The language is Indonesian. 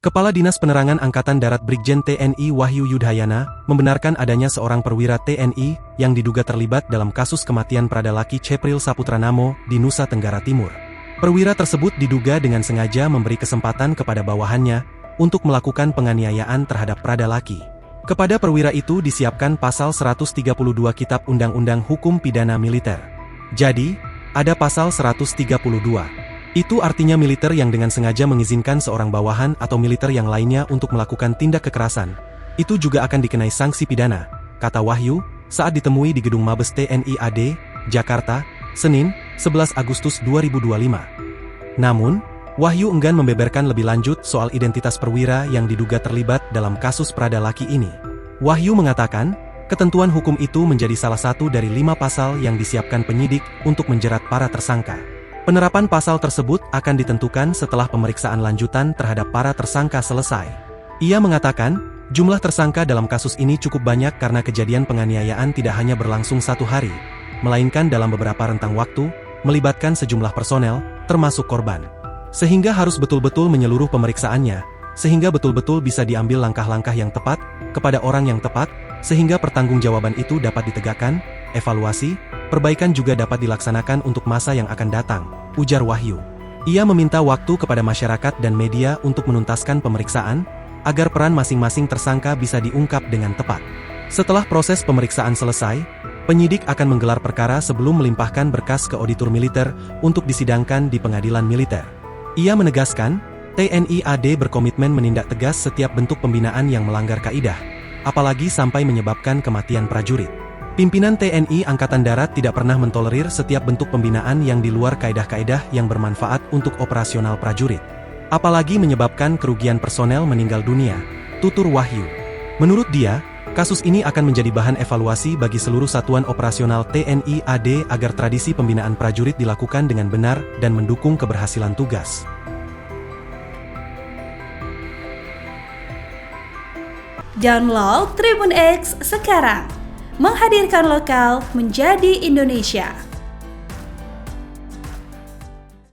Kepala Dinas Penerangan Angkatan Darat Brigjen TNI Wahyu Yudhayana membenarkan adanya seorang perwira TNI yang diduga terlibat dalam kasus kematian Pradalaki Cepril Saputranamo di Nusa Tenggara Timur. Perwira tersebut diduga dengan sengaja memberi kesempatan kepada bawahannya untuk melakukan penganiayaan terhadap Pradalaki. Kepada perwira itu disiapkan pasal 132 Kitab Undang-Undang Hukum Pidana Militer. Jadi, ada pasal 132. Itu artinya militer yang dengan sengaja mengizinkan seorang bawahan atau militer yang lainnya untuk melakukan tindak kekerasan. Itu juga akan dikenai sanksi pidana, kata Wahyu, saat ditemui di Gedung Mabes TNI AD, Jakarta, Senin, 11 Agustus 2025. Namun, Wahyu enggan membeberkan lebih lanjut soal identitas perwira yang diduga terlibat dalam kasus Pradalaki ini. Wahyu mengatakan, ketentuan hukum itu menjadi salah satu dari 5 pasal yang disiapkan penyidik untuk menjerat para tersangka. Penerapan pasal tersebut akan ditentukan setelah pemeriksaan lanjutan terhadap para tersangka selesai. Ia mengatakan, jumlah tersangka dalam kasus ini cukup banyak karena kejadian penganiayaan tidak hanya berlangsung 1 hari, melainkan dalam beberapa rentang waktu, melibatkan sejumlah personel, termasuk korban. Sehingga harus betul-betul menyeluruh pemeriksaannya, sehingga betul-betul bisa diambil langkah-langkah yang tepat, kepada orang yang tepat, sehingga pertanggungjawaban itu dapat ditegakkan, evaluasi, perbaikan juga dapat dilaksanakan untuk masa yang akan datang, ujar Wahyu. Ia meminta waktu kepada masyarakat dan media untuk menuntaskan pemeriksaan, agar peran masing-masing tersangka bisa diungkap dengan tepat. Setelah proses pemeriksaan selesai, penyidik akan menggelar perkara sebelum melimpahkan berkas ke auditor militer untuk disidangkan di pengadilan militer. Ia menegaskan, TNI AD berkomitmen menindak tegas setiap bentuk pembinaan yang melanggar kaidah, apalagi sampai menyebabkan kematian prajurit. Pimpinan TNI Angkatan Darat tidak pernah mentolerir setiap bentuk pembinaan yang di luar kaedah-kaedah yang bermanfaat untuk operasional prajurit. Apalagi menyebabkan kerugian personel meninggal dunia, tutur Wahyu. Menurut dia, kasus ini akan menjadi bahan evaluasi bagi seluruh satuan operasional TNI AD agar tradisi pembinaan prajurit dilakukan dengan benar dan mendukung keberhasilan tugas. Download Tribun X sekarang. Menghadirkan lokal menjadi Indonesia.